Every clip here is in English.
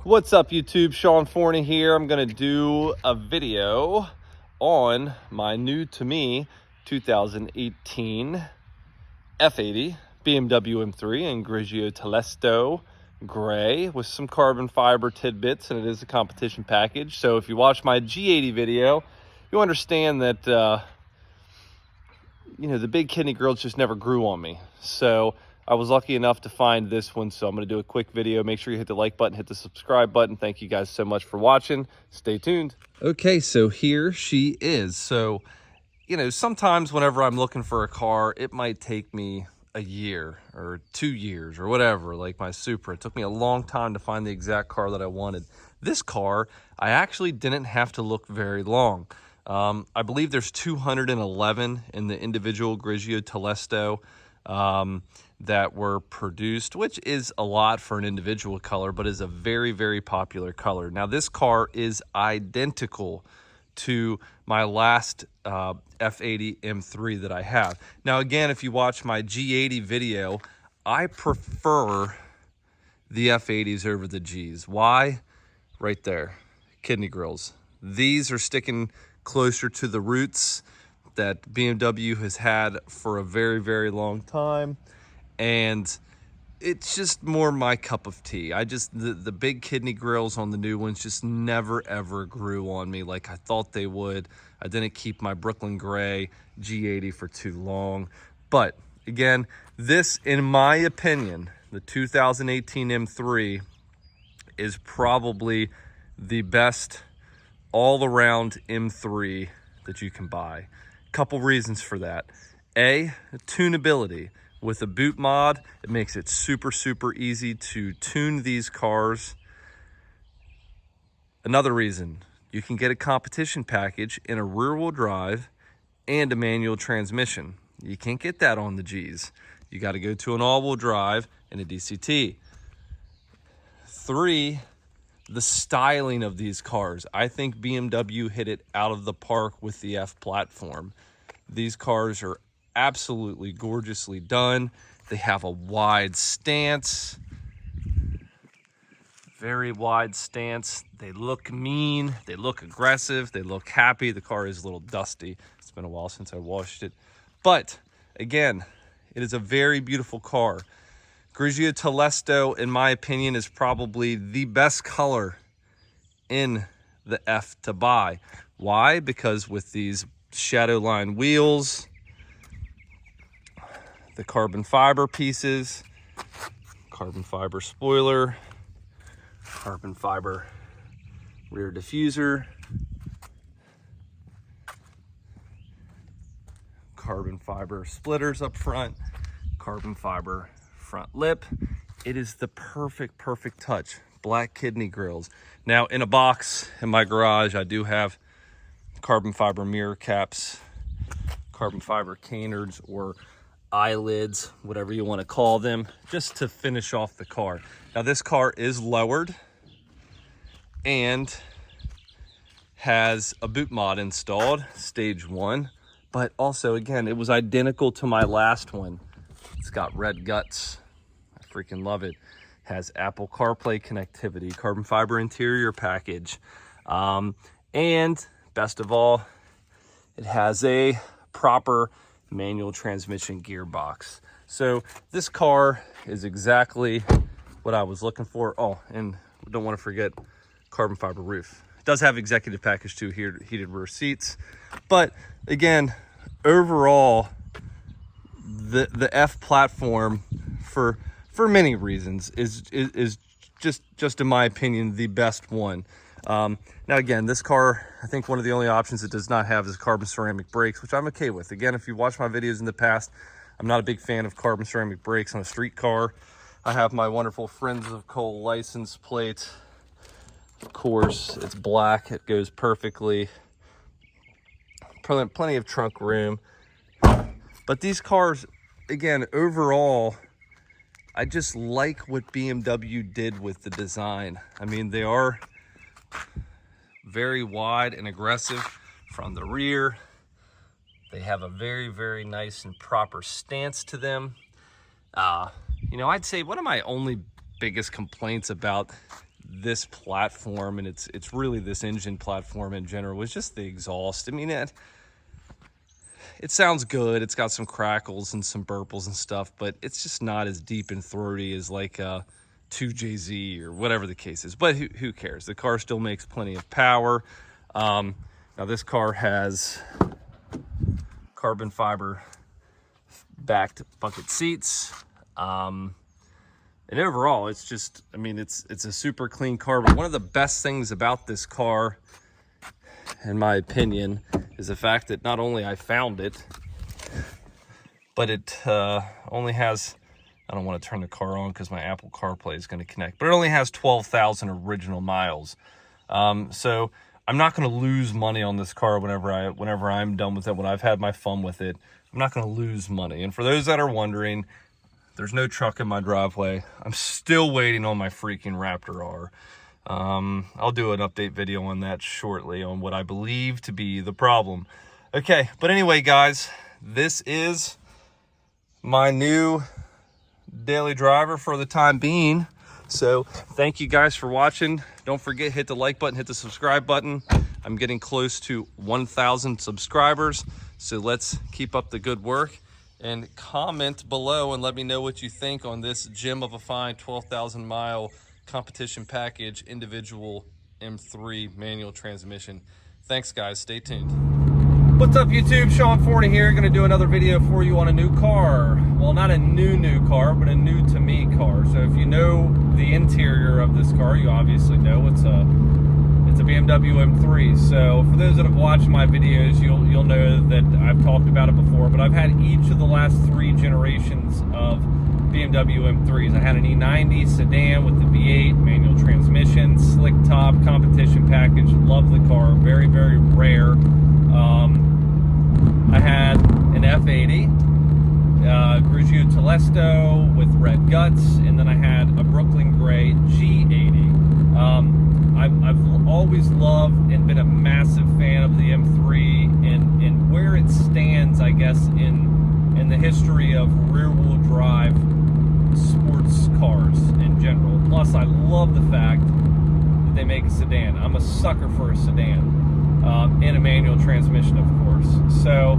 What's up, YouTube? Sean Forney here. I'm going to do a video on my new to me 2018 F80 BMW M3 in Grigio Telesto gray with some carbon fiber tidbits, and it is a competition package. So if you watch my G80 video, you understand that the big kidney grills just never grew on me. So I was lucky enough to find this one, so I'm going to do a quick video. Make sure you hit the like button, hit the subscribe button. Thank you guys so much for watching. Stay tuned. Okay, so here she is. So, sometimes whenever I'm looking for a car, it might take me a year or 2 years or whatever, like my Supra. It took me a long time to find the exact car that I wanted. This car, I actually didn't have to look very long. I believe there's 211 in the individual Grigio Telesto that were produced, which is a lot for an individual color, but is a very, very popular color. Now, this car is identical to my last F80 M3 that I have. Now, again, if you watch my G80 video, I prefer the F80s over the Gs. Why? Right there, kidney grills. These are sticking closer to the roots that BMW has had for a very, very long time. And it's just more my cup of tea. The big kidney grills on the new ones just never ever grew on me like I thought they would. I didn't keep my Brooklyn Gray G80 for too long. But again, this, in my opinion, the 2018 M3 is probably the best all-around M3 that you can buy. Couple reasons for that. A, tunability. With a boot mod, it makes it super, super easy to tune these cars. Another reason, you can get a competition package in a rear-wheel drive and a manual transmission. You can't get that on the Gs. You got to go to an all-wheel drive and a DCT. 3, the styling of these cars. I think BMW hit it out of the park with the F platform. These cars are absolutely gorgeously done. They have a wide stance, very wide stance. They look mean, they look aggressive, they look happy. The car is a little dusty. It's been a while since I washed it. But again, it is a very beautiful car. Grigio Telesto, in my opinion, is probably the best color in the F to buy. Why? Because with these shadow line wheels, the carbon fiber pieces, carbon fiber spoiler, carbon fiber rear diffuser, carbon fiber splitters up front, carbon fiber front lip. It is the perfect touch. Black kidney grills. Now, in a box in my garage, I do have carbon fiber mirror caps, carbon fiber canards, or eyelids, whatever you want to call them, just to finish off the car. Now, this car is lowered and has a boot mod installed, stage 1, but also, again, it was identical to my last one. It's got red guts. I freaking love it. Has Apple CarPlay connectivity, carbon fiber interior package, and best of all, it has a proper manual transmission gearbox. So this car is exactly what I was looking for. Oh, and we don't want to forget carbon fiber roof. It does have executive package too, here, heated rear seats. But again, overall, the F platform, for many reasons, is just in my opinion the best one. Now again, this car, I think one of the only options it does not have is carbon ceramic brakes, which I'm okay with. Again, if you've watched my videos in the past, I'm not a big fan of carbon ceramic brakes on a street car. I have my wonderful Friends of Coal license plate. Of course, it's black. It goes perfectly. Plenty of trunk room. But these cars, again, overall, I just like what BMW did with the design. I mean, they are very wide and aggressive from the rear. They have a very, very nice and proper stance to them. I'd say one of my only biggest complaints about this platform, and it's really this engine platform in general, was just the exhaust. I mean, it sounds good. It's got some crackles and some burbles and stuff, but it's just not as deep and throaty as like a 2JZ or whatever the case is. But who cares? The car still makes plenty of power. Now this car has carbon fiber backed bucket seats. And overall, it's just, I mean, it's a super clean car. But one of the best things about this car, in my opinion, is the fact that not only I found it, but it only has, I don't want to turn the car on because my Apple CarPlay is going to connect, but it only has 12,000 original miles. So I'm not going to lose money on this car whenever I'm done with it, when I've had my fun with it. I'm not going to lose money. And for those that are wondering, there's no truck in my driveway. I'm still waiting on my freaking Raptor R. I'll do an update video on that shortly, on what I believe to be the problem. Okay, but anyway, guys, this is my new daily driver for the time being. So thank you guys for watching. Don't forget, hit the like button, hit the subscribe button. I'm getting close to 1,000 subscribers, so let's keep up the good work. And comment below and let me know what you think on this gem of a fine 12,000 mile competition package individual M3 manual transmission. Thanks guys, stay tuned. What's up YouTube, Sean 40 here. Gonna do another video for you on a new car. Well, not a new car, but a new to me car. So if you know the interior of this car, you obviously know it's a BMW M3. So for those that have watched my videos, you'll know that I've talked about it before, but I've had each of the last 3 generations of BMW M3s. I had an E90 sedan with the V8 manual transmission, slick top, competition package. Love the car, very, very rare. I had an F80 Grigio Telesto with red guts, and then I had a Brooklyn Gray G80. I've always loved and been a massive fan of the M3 and where it stands, I guess, in the history of rear-wheel drive sports cars in general. Plus, I love the fact that they make a sedan. I'm a sucker for a sedan, in a manual transmission, of course. So,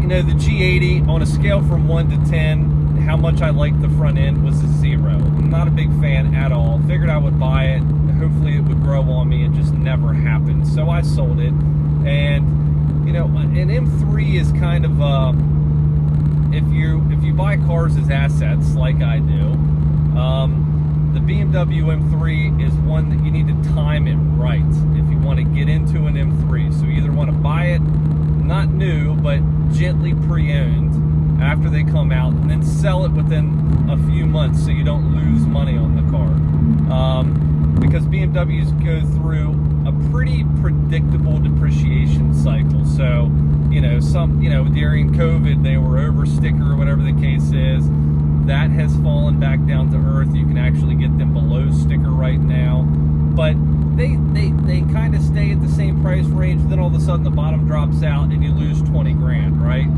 you know, the G80, on a scale from 1 to 10, how much I liked the front end was a 0. I'm not a big fan at all. Figured I would buy it. Hopefully it would grow on me. It just never happened. So I sold it. And, you know, an M3 is kind of, if you buy cars as assets like I do, the BMW M3 is one that you need to time it right if you want to get into an M3. So you either want to buy it, not new, but gently pre-owned after they come out, and then sell it within a few months so you don't lose money on the car. Because BMWs go through a pretty predictable depreciation cycle. So, during COVID, they were over sticker or whatever the case is. That has fallen back down to earth. You can actually get them below sticker right now. But they kind of stay at the same price range. Then all of a sudden the bottom drops out and you lose 20 grand, right?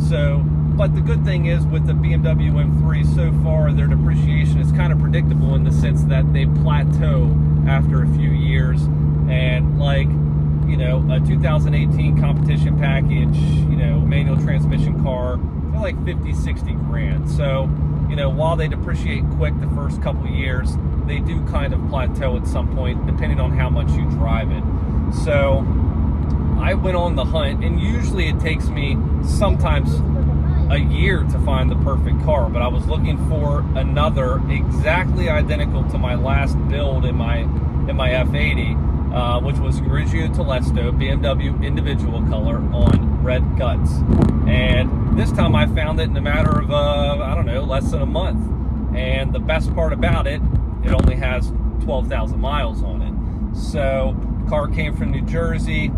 So, but the good thing is with the BMW M3 so far, their depreciation is kind of predictable in the sense that they plateau after a few years. And like, you know, a 2018 competition package, you know, manual transmission car, they're like 50, 60 grand. So, you know, while they depreciate quick the first couple of years, they do kind of plateau at some point, depending on how much you drive it. So I went on the hunt, and usually it takes me sometimes a year to find the perfect car, but I was looking for another exactly identical to my last build in my F80, which was Grigio Telesto BMW individual color on red guts. And this time I found it in a matter of, I don't know, less than a month. And the best part about it, it only has 12,000 miles on it. So the car came from New Jersey.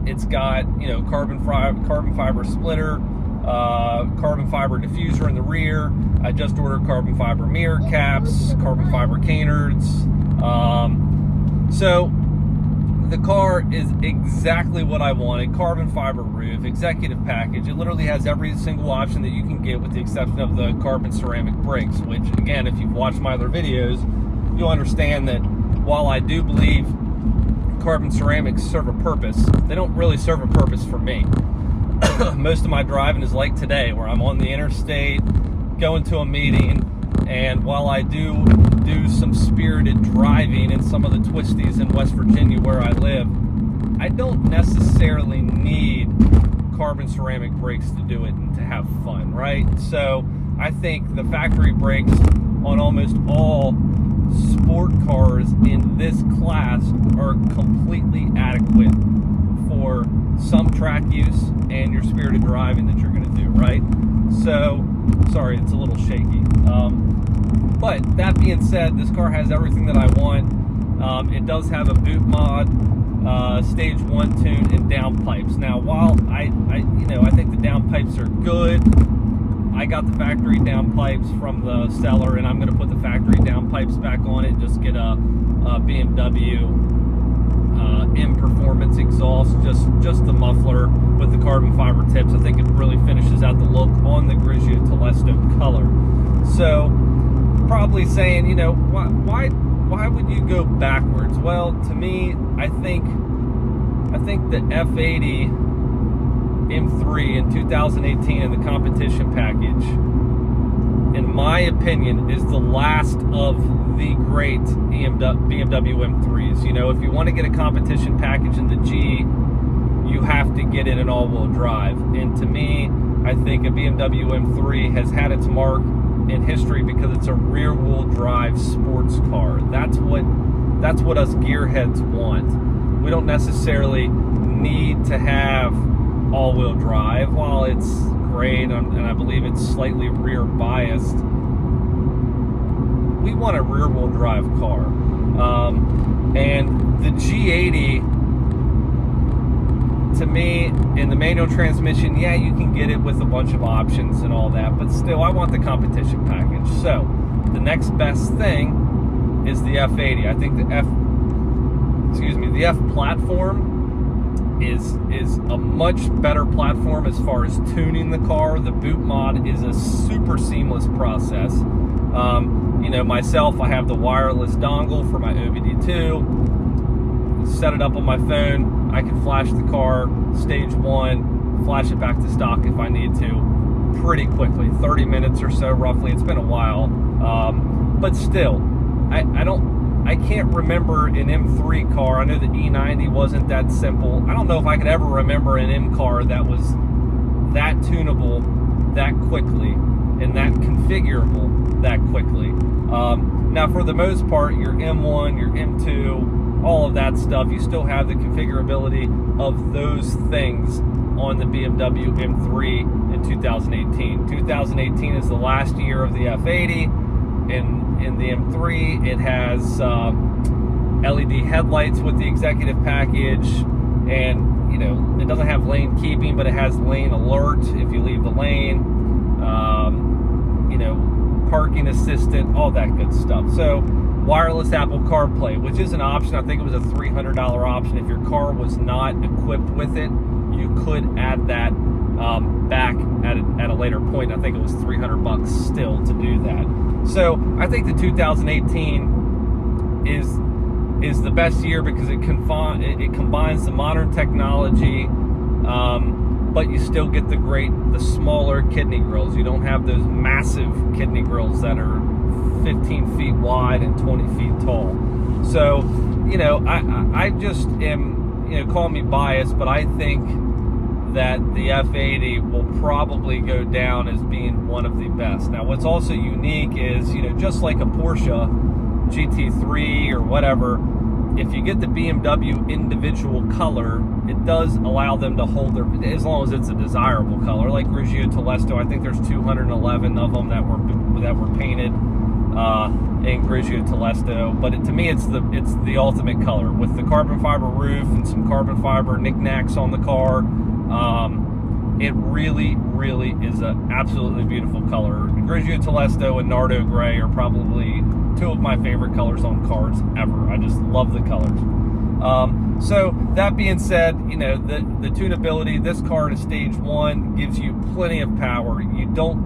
It's got, you know, carbon fiber splitter, carbon fiber diffuser in the rear. I just ordered carbon fiber mirror caps, carbon fiber canards. So the car is exactly what I wanted. Carbon fiber roof, executive package. It literally has every single option that you can get with the exception of the carbon ceramic brakes, which again, if you've watched my other videos, you'll understand that while I do believe carbon ceramics serve a purpose, they don't really serve a purpose for me. Most of my driving is like today, where I'm on the interstate, going to a meeting, and while I do some spirited driving in some of the twisties in West Virginia where I live, I don't necessarily need carbon ceramic brakes to do it and to have fun, right? So I think the factory brakes on almost all sport cars in this class are completely adequate for some track use and your spirited driving that you're going to do, right? So, sorry, it's a little shaky. But that being said, this car has everything that I want. It does have a boot mod, stage 1 tune, and downpipes. Now, while I think the downpipes are good, I got the factory downpipes from the seller, and I'm going to put the factory downpipes back on it and just get a BMW M Performance exhaust, just the muffler with the carbon fiber tips. I think it really finishes out the look on the Grigio Telesto color. So, probably saying, why would you go backwards? Well, to me, I think the F80 M3 in 2018 in the competition package, in my opinion, is the last of the great BMW M3s. If you want to get a competition package in the G, you have to get it in all-wheel drive. And to me, I think a BMW M3 has had its mark in history because it's a rear-wheel drive sports car. That's what us gearheads want. We don't necessarily need to have all-wheel drive. While it's great, and I believe it's slightly rear biased, we want a rear-wheel drive car. And the G80, to me, in the manual transmission, yeah, you can get it with a bunch of options and all that, but still, I want the competition package. So the next best thing is the F80. I think the F platform is a much better platform as far as tuning the car. The boot mod is a super seamless process. Myself, I have the wireless dongle for my OBD2. Set it up on my phone. I can flash the car, stage 1, flash it back to stock if I need to, pretty quickly, 30 minutes or so roughly. It's been a while, but still, I can't remember an M3 car. I know the E90 wasn't that simple. I don't know if I could ever remember an M car that was that tunable that quickly and that configurable that quickly. Now, for the most part, your M1, your M2, all of that stuff, you still have the configurability of those things on the BMW M3 in 2018. 2018 is the last year of the F80. In the M3, it has LED headlights with the executive package, and it doesn't have lane keeping, but it has lane alert if you leave the lane. Parking assistant, all that good stuff. So wireless Apple CarPlay, which is an option. I think it was a $300 option. If your car was not equipped with it, you could add that back at a later point. I think it was $300 still to do that. So I think the 2018 is the best year because it combines the modern technology, but you still get the smaller kidney grills. You don't have those massive kidney grills that are 15 feet wide and 20 feet tall. So, I just am, call me biased, but I think that the F80 will probably go down as being one of the best. Now, what's also unique is, just like a Porsche GT3 or whatever, if you get the BMW individual color, it does allow them to hold their, as long as it's a desirable color, like Grigio Telesto. I think there's 211 of them that were painted in Grigio Telesto. But to me, it's the ultimate color with the carbon fiber roof and some carbon fiber knickknacks on the car. It really, really is an absolutely beautiful color. Grigio Telesto and Nardo Gray are probably two of my favorite colors on cars ever. I just love the colors. So that being said, the tunability, this car to stage 1 gives you plenty of power. You don't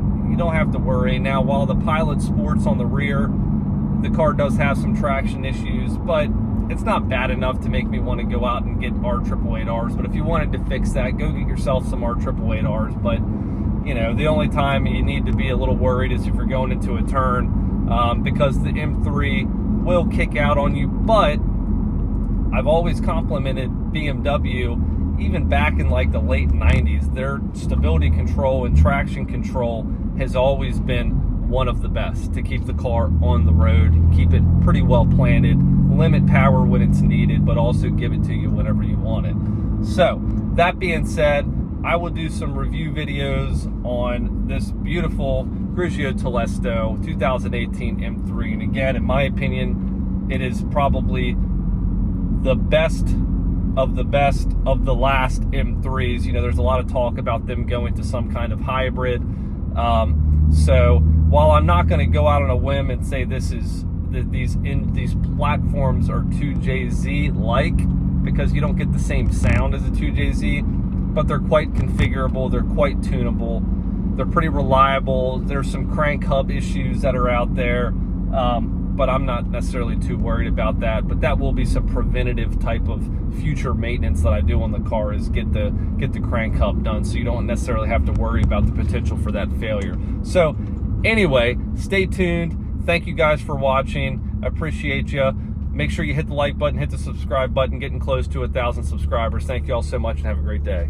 have to worry. Now, while the Pilot Sports on the rear the car does have some traction issues, but it's not bad enough to make me want to go out and get R888Rs. But if you wanted to fix that, go get yourself some R888Rs. But, you know, the only time you need to be a little worried is if you're going into a turn, because the M3 will kick out on you. But I've always complimented BMW, even back in like the late 90s. Their stability control and traction control has always been one of the best to keep the car on the road, keep it pretty well planted, limit power when it's needed, but also give it to you whenever you want it. So that being said, I will do some review videos on this beautiful Grigio Telesto 2018 M3. And again, in my opinion, it is probably the best of the last M3s. You know, there's a lot of talk about them going to some kind of hybrid. So while I'm not going to go out on a whim and say these platforms are 2JZ like, because you don't get the same sound as a 2JZ, but they're quite configurable, they're quite tunable, they're pretty reliable. There's some crank hub issues that are out there, but I'm not necessarily too worried about that. But that will be some preventative type of future maintenance that I do on the car, is get the crank hub done, so you don't necessarily have to worry about the potential for that failure. So anyway, stay tuned. Thank you guys for watching. I appreciate you. Make sure you hit the like button, hit the subscribe button, getting close to 1,000 subscribers. Thank you all so much and have a great day.